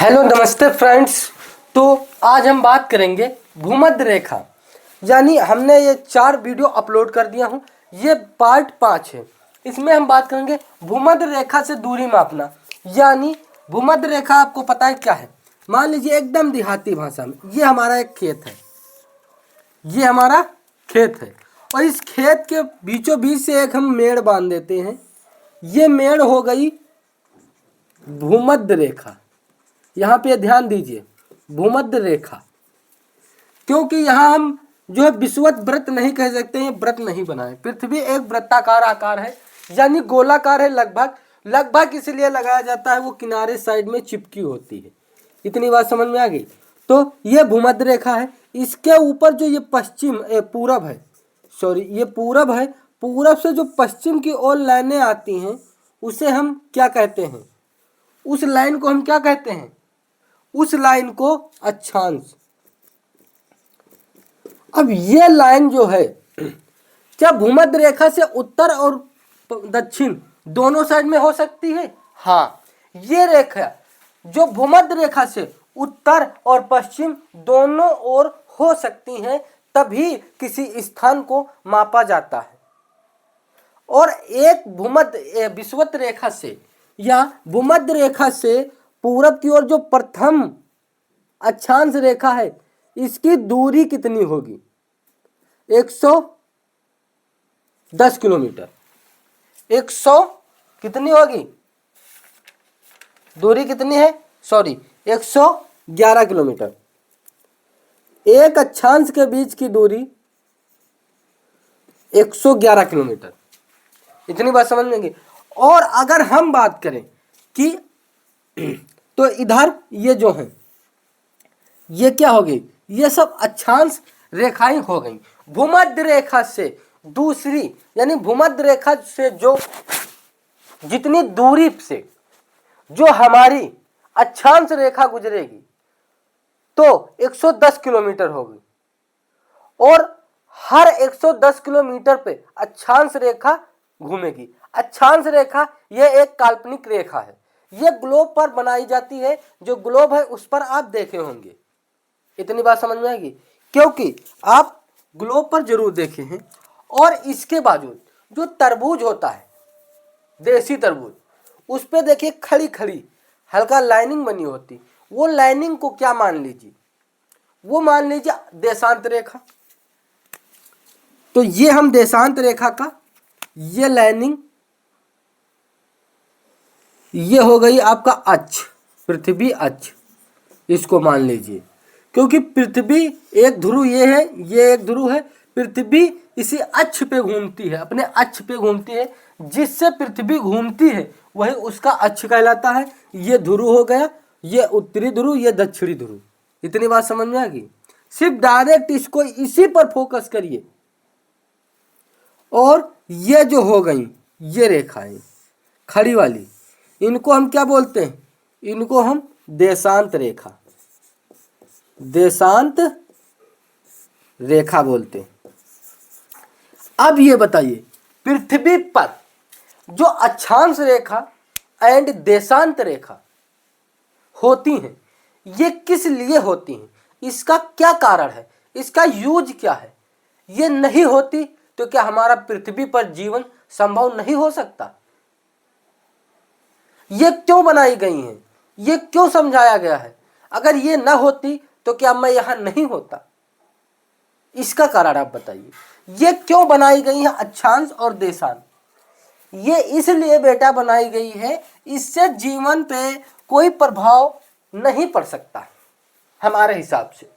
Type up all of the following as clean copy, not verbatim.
Hello नमस्ते friends. तो आज हम बात करेंगे भूमध्य रेखा। यानी हमने ये 4 वीडियो अपलोड कर दिया हूँ, ये पार्ट 5 है। इसमें हम बात करेंगे भूमध्य रेखा से दूरी मापना। यानी भूमध्य रेखा आपको पता है क्या है। मान लीजिए एकदम देहाती भाषा में ये हमारा एक खेत है, ये हमारा खेत है और इस खेत के बीचों बीच से एक हम मेड़ बांध देते हैं। ये मेड़ हो गई भूमध्य रेखा। यहाँ पे ध्यान दीजिए, भूमध्य रेखा, क्योंकि यहाँ हम जो है विषुवत वृत्त नहीं कह सकते हैं, व्रत नहीं बनाए। पृथ्वी एक वृत्ताकार आकार है, यानी गोलाकार है लगभग इसलिए लगाया जाता है, वो किनारे साइड में चिपकी होती है। इतनी बात समझ में आ गई। तो ये भूमध्य रेखा है। इसके ऊपर जो ये पूरब है, ये पूरब है। पूरब से जो पश्चिम की ओर लाइनें आती हैं उसे हम क्या कहते हैं, उस लाइन को हम क्या कहते हैं, उस लाइन को अक्षांश। अब ये लाइन जो है, क्या भूमध्य रेखा से उत्तर और दक्षिण दोनों साइड में हो सकती है? हाँ, ये रेखा जो भूमध्य रेखा से उत्तर और पश्चिम दोनों ओर हो सकती हैं, तभी किसी स्थान को मापा जाता है। और एक भूमध्य विषुवत रेखा से या भूमध्य रेखा से पूरब की ओर जो प्रथम अक्षांश रेखा है, इसकी दूरी कितनी होगी? 110 किलोमीटर। 100 कितनी होगी? दूरी कितनी है? 111 किलोमीटर। एक अक्षांश के बीच की दूरी 111 किलोमीटर। इतनी बात समझ में आएगी। और अगर हम बात करें कि तो इधर ये जो है, ये क्या हो गई? ये सब अक्षांश रेखाएं हो गई। भूमध्य रेखा से दूसरी, यानी भूमध्य रेखा से जो जितनी दूरी से जो हमारी अक्षांश रेखा गुजरेगी तो 110 किलोमीटर होगी। और हर 110 किलोमीटर पे अक्षांश रेखा घूमेगी। अक्षांश रेखा यह एक काल्पनिक रेखा है, यह ग्लोब पर बनाई जाती है। जो ग्लोब है उस पर आप देखे होंगे। इतनी बात समझ में आएगी, क्योंकि आप ग्लोब पर जरूर देखे हैं। और इसके बावजूद जो तरबूज होता है, देसी तरबूज, उस पर देखिए खड़ी खड़ी हल्का लाइनिंग बनी होती। वो लाइनिंग को क्या मान लीजिए, वो मान लीजिए देशांत रेखा। तो ये हम देशांत रेखा का ये लाइनिंग, ये हो गई आपका अक्ष, पृथ्वी अक्ष, इसको मान लीजिए। क्योंकि पृथ्वी एक ध्रुव ये है, ये एक ध्रुव है। पृथ्वी इसी अक्ष पे घूमती है, अपने अक्ष पे घूमती है। जिससे पृथ्वी घूमती है वही उसका अक्ष कहलाता है। ये ध्रुव हो गया, ये उत्तरी ध्रुव, ये दक्षिणी ध्रुव। इतनी बात समझ में आ गई। सिर्फ डायरेक्ट इसको इसी पर फोकस करिए। और ये जो हो गई ये रेखाएं खड़ी वाली, इनको हम क्या बोलते हैं? इनको हम देशांत रेखा, देशांत रेखा बोलते हैं। अब ये बताइए, पृथ्वी पर जो अक्षांश रेखा एंड देशांत रेखा होती हैं, ये किस लिए होती हैं? इसका क्या कारण है? इसका यूज क्या है? ये नहीं होती तो क्या हमारा पृथ्वी पर जीवन संभव नहीं हो सकता? ये क्यों बनाई गई हैं? ये क्यों समझाया गया है? अगर ये ना होती तो क्या मैं यहां नहीं होता? इसका कारण आप बताइए। ये क्यों बनाई गई है अक्षांश और देशांत? ये इसलिए बेटा बनाई गई है, इससे जीवन पे कोई प्रभाव नहीं पड़ सकता हमारे हिसाब से।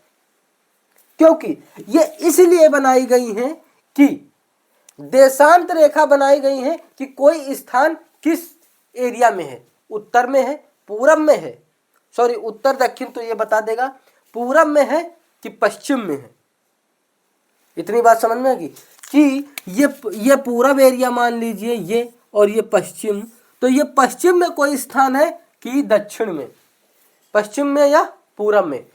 क्योंकि ये इसलिए बनाई गई है कि देशांत रेखा बनाई गई है कि कोई स्थान किस एरिया में है, उत्तर में है, पूरब में है, उत्तर दक्षिण तो ये बता देगा, पूरब में है कि पश्चिम में है। इतनी बात समझ में आएगी कि ये पूरब एरिया मान लीजिए ये, और ये पश्चिम। तो ये पश्चिम में कोई स्थान है कि दक्षिण में, पश्चिम में या पूरब में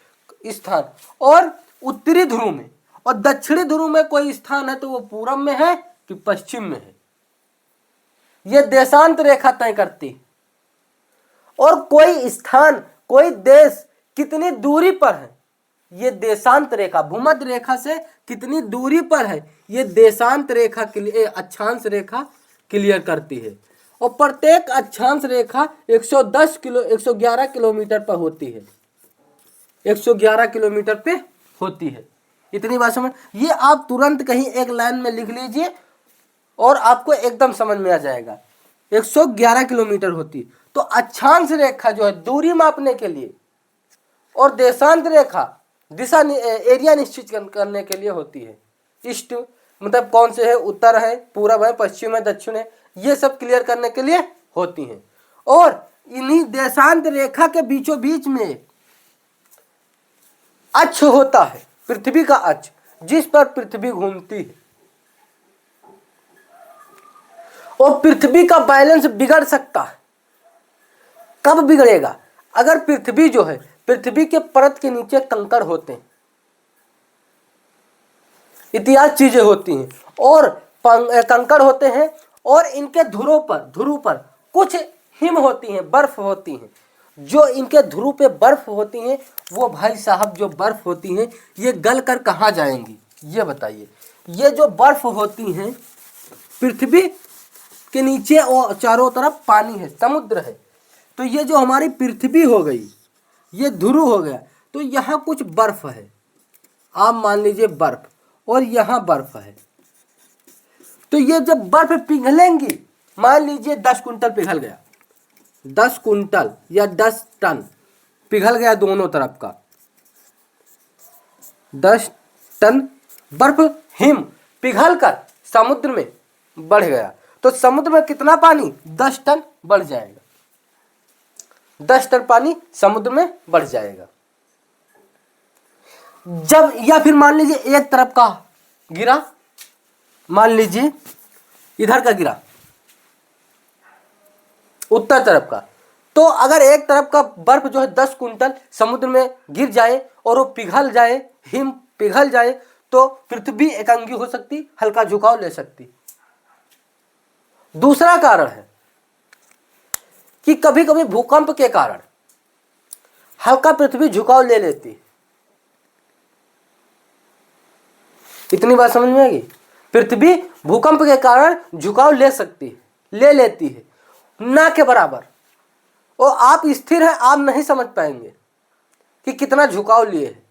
स्थान, और उत्तरी ध्रुव में और दक्षिणी ध्रुव में कोई स्थान है तो वो पूरब में है कि पश्चिम में है। ये देशांत रेखा तय करती। और कोई स्थान कोई देश कितनी दूरी पर है, ये देशांत रेखा भूमध्य रेखा से कितनी दूरी पर है, ये देशांत रेखा अक्षांश रेखा क्लियर करती है। और प्रत्येक अक्षांश रेखा 111 किलोमीटर पर होती है, 111 किलोमीटर पे होती है। इतनी बात समझ, ये आप तुरंत कहीं एक लाइन में लिख लीजिए और आपको एकदम समझ में आ जाएगा। 111 किलोमीटर होती। तो अक्षांश रेखा जो है दूरी मापने के लिए, और देशांत रेखा दिशा एरिया निश्चित करने के लिए होती है। ईस्ट मतलब कौन से है, उत्तर है, पूरब है, पश्चिम है, दक्षिण है, ये सब क्लियर करने के लिए होती हैं। और इन्हीं देशांत रेखा के बीचों बीच में अक्ष होता है, पृथ्वी का अक्ष, जिस पर पृथ्वी घूमती है। और पृथ्वी का बैलेंस बिगड़ सकता है। कब बिगड़ेगा? अगर पृथ्वी जो है, पृथ्वी के परत के नीचे कंकड़ होते हैं, इत्यादि चीजें होती हैं, और कंकड़ होते हैं, और इनके ध्रुव पर कुछ हिम होती हैं, बर्फ होती हैं। जो इनके ध्रुव पे बर्फ होती हैं, वो भाई साहब जो बर्फ होती हैं, ये गल कर कहाँ जाएंगी, ये बताइए। ये जो बर्फ होती हैं, पृथ्वी के नीचे और चारों तरफ पानी है, समुद्र है। तो ये जो हमारी पृथ्वी हो गई, ये ध्रुव हो गया, तो यहाँ कुछ बर्फ है, आप मान लीजिए बर्फ, और यहाँ बर्फ है। तो ये जब बर्फ पिघलेंगी, मान लीजिए 10 कुंटल पिघल गया, 10 कुंटल या 10 टन पिघल गया दोनों तरफ का, 10 टन बर्फ हिम पिघल कर समुद्र में बढ़ गया। तो समुद्र में कितना पानी? 10 टन बढ़ जाएगा, 10 टन पानी समुद्र में बढ़ जाएगा। जब, या फिर मान लीजिए एक तरफ का गिरा, मान लीजिए इधर का गिरा, उत्तर तरफ का, तो अगर एक तरफ का बर्फ जो है 10 कुंटल समुद्र में गिर जाए और वो पिघल जाए, हिम पिघल जाए, तो पृथ्वी एकांगी हो सकती, हल्का झुकाव ले सकती। दूसरा कारण है कि कभी कभी भूकंप के कारण हल्का पृथ्वी झुकाव ले लेती है। इतनी बात समझ में आएगी? पृथ्वी भूकंप के कारण झुकाव ले सकती है, ले लेती है, ना के बराबर। और आप स्थिर है, आप नहीं समझ पाएंगे कि कितना झुकाव लिए है।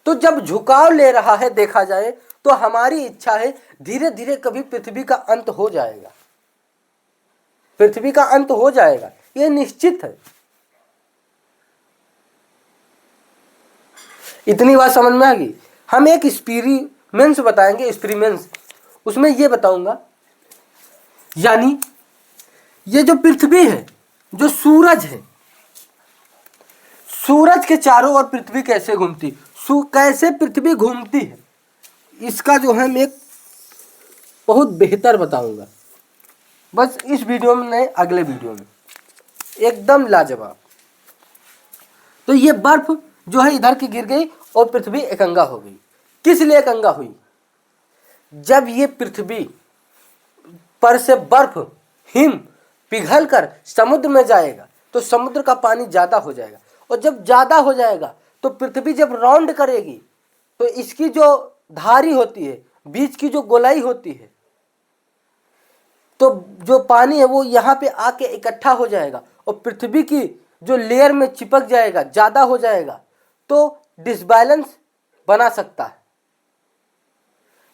तो जब झुकाव ले रहा है देखा जाए, तो हमारी इच्छा है धीरे धीरे कभी पृथ्वी का अंत हो जाएगा, पृथ्वी का अंत हो जाएगा, ये निश्चित है। इतनी बात समझ में आ गई? हम एक एक्सपेरिमेंट्स बताएंगे, एक्सपेरिमेंट्स, उसमें ये बताऊंगा, यानी ये जो पृथ्वी है, जो सूरज है, सूरज के चारों ओर पृथ्वी कैसे घूमती, कैसे पृथ्वी घूमती है, इसका जो है मैं एक बहुत बेहतर बताऊंगा। बस इस वीडियो में नहीं, अगले वीडियो में एकदम लाजवाब। तो ये बर्फ जो है इधर की गिर गई और पृथ्वी एकंगा हो गई। किस लिए एकंगा हुई? जब ये पृथ्वी पर से बर्फ हिम पिघल कर समुद्र में जाएगा, तो समुद्र का पानी ज्यादा हो जाएगा, और जब ज्यादा हो जाएगा तो पृथ्वी जब राउंड करेगी, तो इसकी जो धारी होती है, बीच की जो गोलाई होती है, तो जो पानी है वो यहाँ पे आके इकट्ठा हो जाएगा और पृथ्वी की जो लेयर में चिपक जाएगा, ज्यादा हो जाएगा, तो डिसबैलेंस बना सकता है।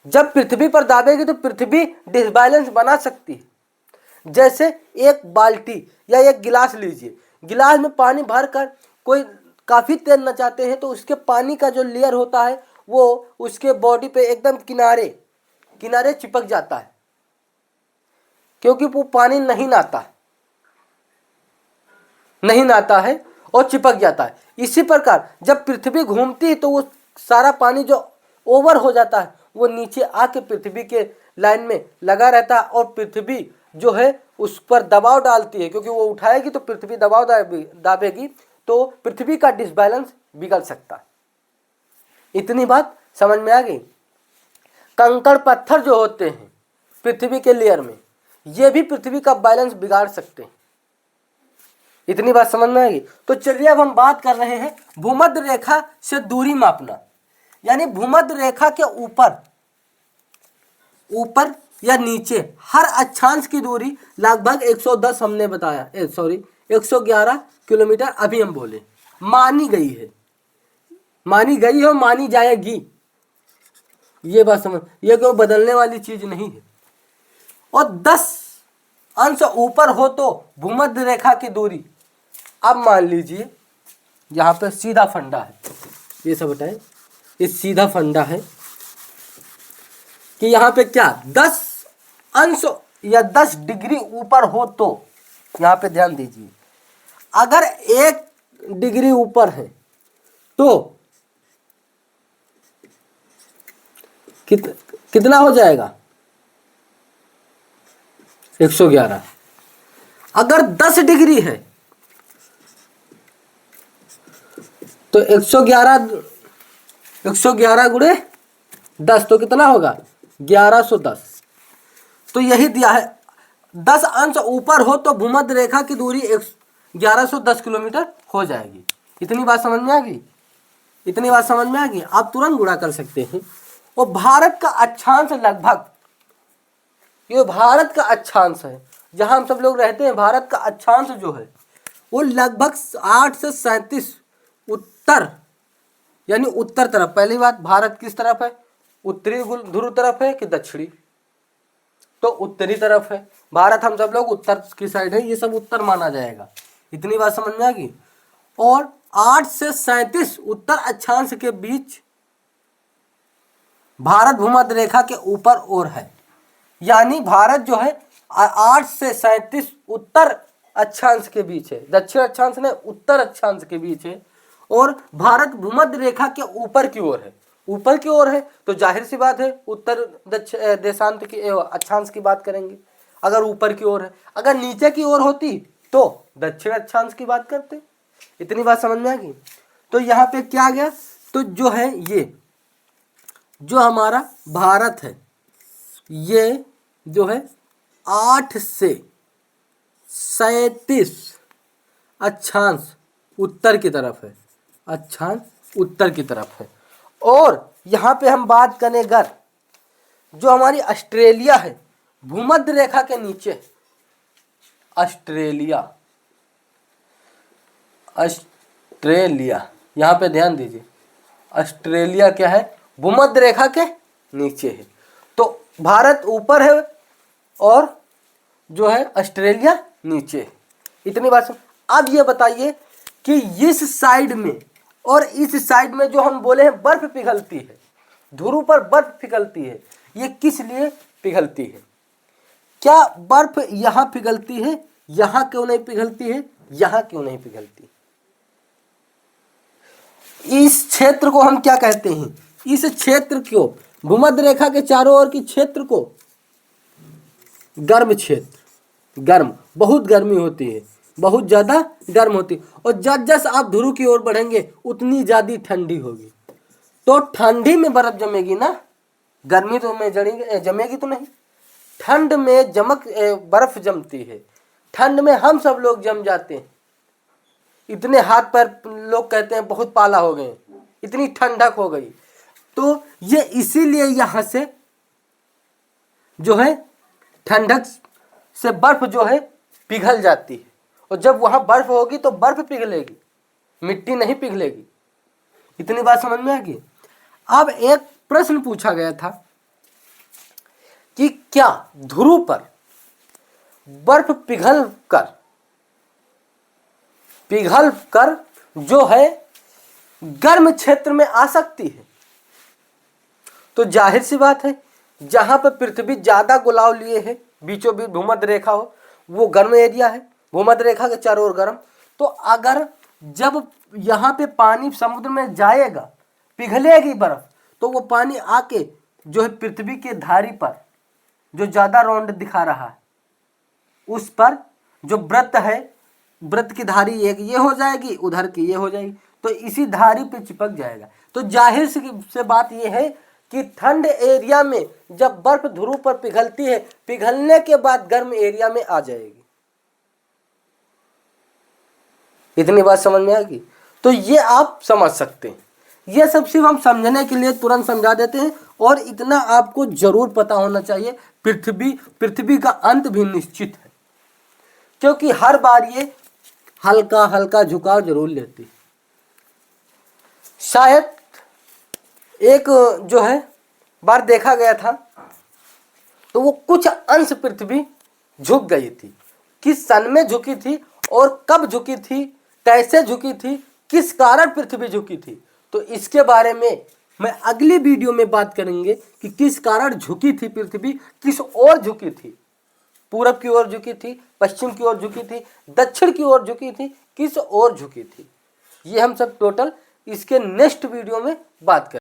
जब पृथ्वी पर दाबेगी तो पृथ्वी डिसबैलेंस बना सकती है। जैसे एक बाल्टी या एक गिलास लीजिए, गिलास में पानी भरकर कोई काफी तेज नचाते हैं, तो उसके पानी का जो लेयर होता है वो उसके बॉडी पे एकदम किनारे किनारे चिपक जाता है, क्योंकि वो पानी नहीं नाता है और चिपक जाता है। इसी प्रकार जब पृथ्वी घूमती है तो वो सारा पानी जो ओवर हो जाता है वो नीचे आके पृथ्वी के लाइन में लगा रहता है, और पृथ्वी जो है उस पर दबाव डालती है, क्योंकि वो उठाएगी तो पृथ्वी दबाव दाबेगी, तो पृथ्वी का डिसबैलेंस बिगड़ सकता है। इतनी बात समझ में आ गई? कंकड़ पत्थर जो होते हैं पृथ्वी के लेयर में, ये भी पृथ्वी का बैलेंस बिगाड़ सकते हैं। इतनी बात समझ में आएगी। तो चलिए अब हम बात कर रहे हैं भूमध्य रेखा से दूरी मापना, यानी भूमध्य रेखा के ऊपर या नीचे हर अक्षांश की दूरी लगभग 110 हमने बताया, 111 किलोमीटर अभी हम बोले, मानी गई है और मानी जाएगी। ये बात समझ, ये कोई बदलने वाली चीज नहीं है। और 10 अंश ऊपर हो तो भूमध्य रेखा की दूरी, अब मान लीजिए यहाँ पे सीधा फंडा है, ये सब बताए, ये सीधा फंडा है कि यहाँ पे क्या 10 अंश या 10 डिग्री ऊपर हो तो, यहाँ पे ध्यान दीजिए, अगर 1 डिग्री ऊपर है तो कितना हो जाएगा 111। अगर 10 डिग्री है तो 111 गुणे 10 तो कितना होगा 1110। तो यही दिया है 10 अंश ऊपर हो तो भूमध्य रेखा की दूरी 1110 किलोमीटर हो जाएगी। इतनी बात समझ में आ गई, इतनी बात समझ में आ गई। आप तुरंत गुणा कर सकते हैं। और भारत का अक्षांश लगभग, ये भारत का अक्षांश है जहां हम सब लोग रहते हैं, भारत का अक्षांश जो है वो लगभग 8 से 37 उत्तर, यानी उत्तर तरफ। पहली बात, भारत किस तरफ है, उत्तरी ध्रुव तरफ है कि दक्षिणी, तो उत्तरी तरफ है भारत, हम सब लोग उत्तर की साइड है, ये सब उत्तर माना जाएगा। इतनी बात समझ में आ गई। और 8 से 37 उत्तर अक्षांश के बीच भारत भूमध्य रेखा के ऊपर और है, यानी भारत जो है 8 से 37 उत्तर अक्षांश के बीच है, दक्षिण अक्षांश ने उत्तर अक्षांश के बीच है, और भारत भूमध्य रेखा के ऊपर की ओर है, ऊपर की ओर है तो जाहिर सी बात है उत्तर देशांत की अक्षांश की बात करेंगे अगर ऊपर की ओर है। अगर नीचे की ओर होती तो दक्षिण अक्षांश की बात करते। इतनी बात समझ में आ गई। तो यहाँ पे क्या आ गया, तो जो है ये जो हमारा भारत है ये जो है 8 से 37 अक्षांश उत्तर की तरफ है, अक्षांश उत्तर की तरफ है। और यहाँ पे हम बात करें अगर जो हमारी ऑस्ट्रेलिया है भूमध्य रेखा के नीचे, ऑस्ट्रेलिया यहाँ पे ध्यान दीजिए, ऑस्ट्रेलिया क्या है, भूमध्य रेखा के नीचे है। तो भारत ऊपर है और जो है ऑस्ट्रेलिया नीचे है। इतनी बात सुन। अब ये बताइए कि इस साइड में और इस साइड में जो हम बोले हैं बर्फ पिघलती है, ध्रुव पर बर्फ पिघलती है, ये किस लिए पिघलती है? क्या बर्फ यहाँ पिघलती है, यहाँ क्यों नहीं पिघलती है, यहाँ क्यों नहीं पिघलती? इस क्षेत्र को हम क्या कहते हैं, इस क्षेत्र को, भूमध्य रेखा के चारों ओर की क्षेत्र को गर्म क्षेत्र, गर्म, बहुत गर्मी होती है, बहुत ज्यादा गर्म होती है। और जब जैसे आप ध्रुव की ओर बढ़ेंगे उतनी ज्यादा ठंडी होगी। तो ठंडी में बर्फ जमेगी ना, गर्मी तो में जमेगी तो नहीं। ठंड में बर्फ जमती है, ठंड में हम सब लोग जम जाते हैं। इतने हाथ पैर लोग कहते हैं बहुत पाला हो गए, इतनी ठंडक हो गई। तो ये इसीलिए यहां से जो है ठंडक से बर्फ जो है पिघल जाती है। और जब वहां बर्फ होगी तो बर्फ पिघलेगी, मिट्टी नहीं पिघलेगी। इतनी बात समझ में आ गई। अब एक प्रश्न पूछा गया था कि क्या ध्रुव पर बर्फ पिघल कर जो है गर्म क्षेत्र में आ सकती है? तो जाहिर सी बात है जहां पर पृथ्वी ज्यादा गोलाव लिए है, बीचों बीच भूमध्य रेखा हो, वो गर्म एरिया है, भूमध्य रेखा के चारों ओर गर्म। तो अगर जब यहाँ पे पानी समुद्र में जाएगा, पिघलेगी बर्फ, तो वो पानी आके जो है पृथ्वी के धारी पर जो ज्यादा रौंद दिखा रहा है उस पर जो वृत्त है, वृत्त की धारी एक ये हो जाएगी, उधर की ये हो जाएगी, तो इसी धारी पे चिपक जाएगा। तो जाहिर से बात ये है कि ठंड एरिया में जब बर्फ ध्रुव पर पिघलती है, पिघलने के बाद गर्म एरिया में आ जाएगी। इतनी बात समझ में आ गई। तो ये आप समझ सकते हैं, ये सब सिर्फ हम समझने के लिए तुरंत समझा देते हैं। और इतना आपको जरूर पता होना चाहिए, पृथ्वी का अंत भी निश्चित है, क्योंकि हर बार ये हल्का हल्का झुकाव जरूर लेती है। शायद एक जो है बार देखा गया था, तो वो कुछ अंश पृथ्वी झुक गई थी। किस सन में झुकी थी और कब झुकी थी, कैसे झुकी थी, किस कारण पृथ्वी झुकी थी, तो इसके बारे में मैं अगली वीडियो में बात करेंगे कि किस कारण झुकी थी पृथ्वी, किस ओर झुकी थी, पूरब की ओर झुकी थी, पश्चिम की ओर झुकी थी, दक्षिण की ओर झुकी थी, किस ओर झुकी थी। ये हम सब टोटल इसके नेक्स्ट वीडियो में बात करेंगे।